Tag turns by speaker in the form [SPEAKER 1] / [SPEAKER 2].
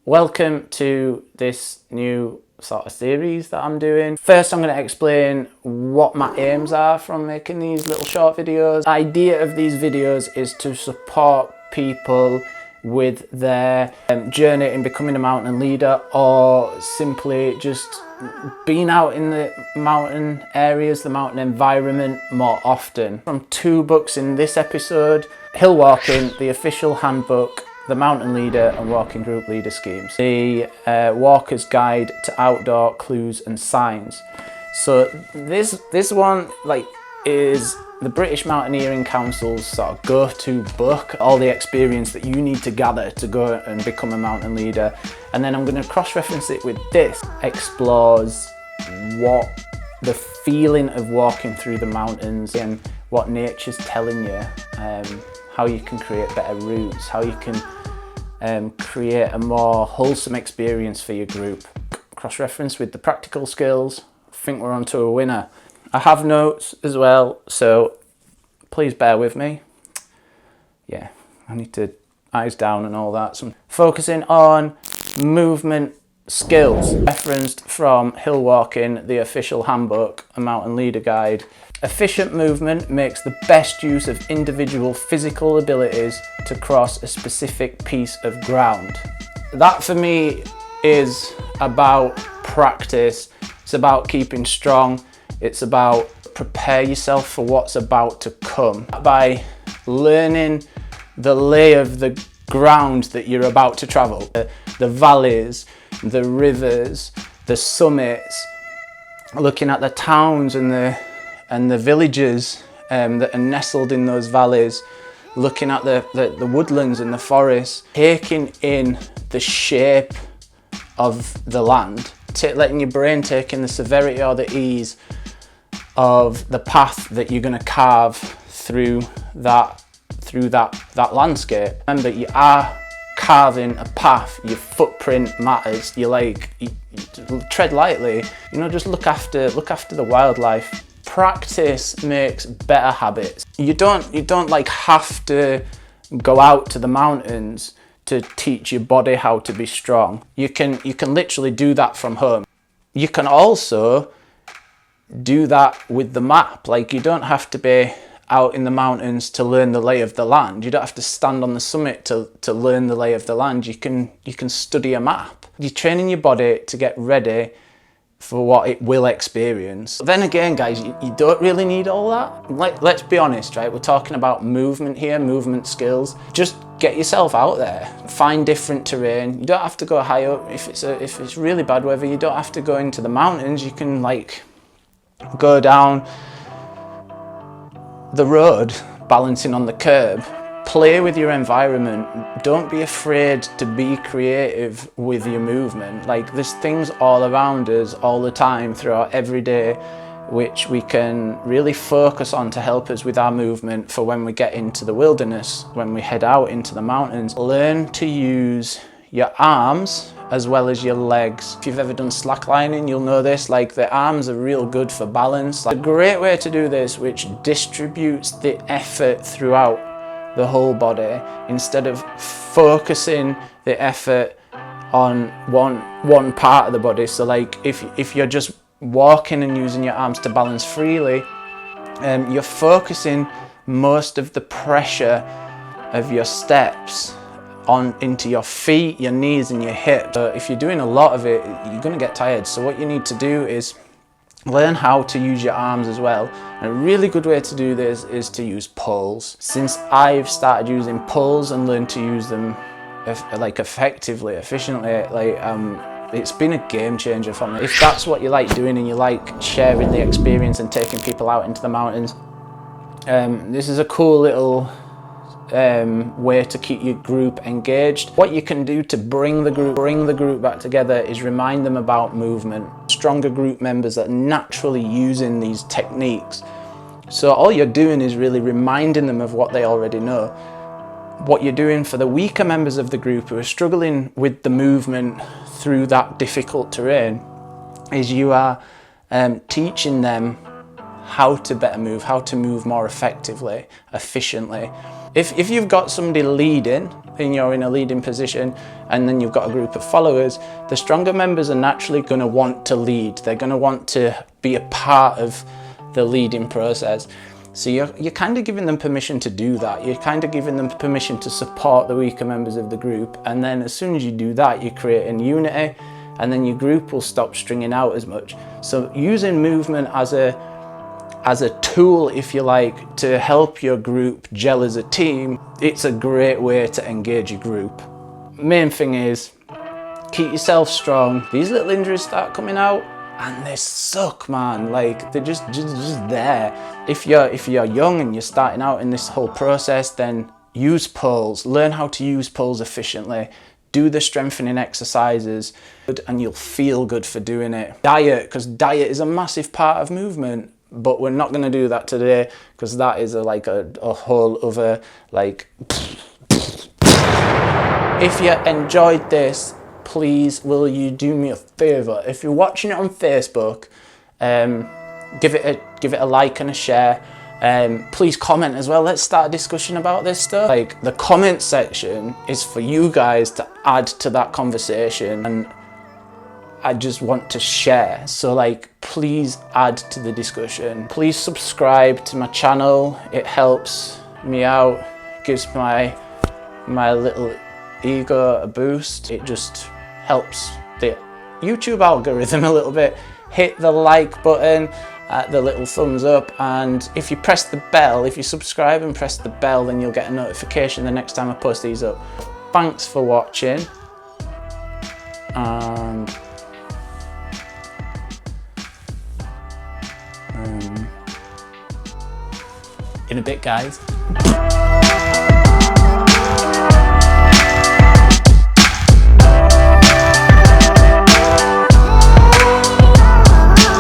[SPEAKER 1] Welcome to this new sort of series that I'm doing. First, I'm going to explain what my aims are from making these little short videos. The idea of these videos is to support people with their journey in becoming a mountain leader, or simply just being out in the mountain areas, the mountain environment more often. From 2 books in this episode: Hill Walking, the official handbook, the Mountain Leader and Walking Group Leader Schemes, the Walker's Guide to Outdoor Clues and Signs. So this one is the British Mountaineering Council's sort of go-to book, all the experience that you need to gather to go and become a mountain leader. And then I'm going to cross-reference it with this. Explores what the feeling of walking through the mountains and what nature's telling you, how you can create better routes, how you can create a more wholesome experience for your group. Cross-reference with the practical skills. I think we're on to a winner. I have notes as well, so please bear with me. Yeah, I need to eyes down and all that. So I'm focusing on movement skills, referenced from Hill Walking, the official handbook, a mountain leader guide. Efficient movement makes the best use of individual physical abilities to cross a specific piece of ground. That for me is about practice. It's about keeping strong. It's about prepare yourself for what's about to come. By learning the lay of the ground that you're about to travel, the valleys, the rivers, the summits, looking at the towns and the villages that are nestled in those valleys, looking at the woodlands and the forests, taking in the shape of the land, letting your brain take in the severity or the ease of the path that you're going to carve through that landscape. Remember, you are carving a path. Your footprint matters. You tread lightly. Just look after the wildlife. Practice makes better habits. You don't have to go out to the mountains to teach your body how to be strong. You can literally do that from home. You can also do that with the map. You don't have to be out in the mountains to learn the lay of the land. You don't have to stand on the summit to learn the lay of the land. You can study a map. You're training your body to get ready for what it will experience. Then again, guys, you don't really need all that. Let's be honest, right? We're talking about movement here, movement skills. Just get yourself out there, find different terrain. You don't have to go high up. If it's really bad weather, you don't have to go into the mountains. You can go down the road, balancing on the curb. Play with your environment. Don't be afraid to be creative with your movement. There's things all around us all the time throughout every day which we can really focus on to help us with our movement for when we get into the wilderness, when we head out into the mountains. Learn to use your arms as well as your legs. If you've ever done slacklining, you'll know this. The arms are real good for balance. A great way to do this, which distributes the effort throughout the whole body instead of focusing the effort on one part of the body. So if you're just walking and using your arms to balance freely, you're focusing most of the pressure of your steps into your feet, your knees and your hips. So if you're doing a lot of it, you're going to get tired. So what you need to do is learn how to use your arms as well. And a really good way to do this is to use pulls. Since I've started using pulls and learned to use them effectively, efficiently, it's been a game changer for me. If that's what you like doing and you like sharing the experience and taking people out into the mountains, this is a cool little way to keep your group engaged. What you can do to bring the group back together is remind them about movement. Stronger group members that are naturally using these techniques. So all you're doing is really reminding them of what they already know. What you're doing for the weaker members of the group who are struggling with the movement through that difficult terrain is you are teaching them how to better move, how to move more effectively, efficiently. If you've got somebody leading, and you're in a leading position, and then you've got a group of followers, the stronger members are naturally going to want to lead. They're going to want to be a part of the leading process. So you're kind of giving them permission to do that. You're kind of giving them permission to support the weaker members of the group. And then as soon as you do that, you're creating unity, and then your group will stop stringing out as much. So using movement as a tool, if you like, to help your group gel as a team, it's a great way to engage your group. Main thing is, keep yourself strong. These little injuries start coming out, and they suck, man. Like, they're just there. If you're young and you're starting out in this whole process, then use pulls. Learn how to use pulls efficiently. Do the strengthening exercises, and you'll feel good for doing it. Diet, because diet is a massive part of movement. But we're not going to do that today, because that is a whole other, like... If you enjoyed this, please will you do me a favour? If you're watching it on Facebook, give it a like and a share. Please comment as well. Let's start a discussion about this stuff. Like, the comment section is for you guys to add to that conversation, and I just want to share. So, like, please add to the discussion. Please subscribe to my channel. It helps me out, gives my little ego a boost. It just helps the YouTube algorithm a little bit. Hit the like button, the little thumbs up, and if you press the bell, if you subscribe and press the bell, then you'll get a notification the next time I post these up. Thanks for watching, and in a bit, guys.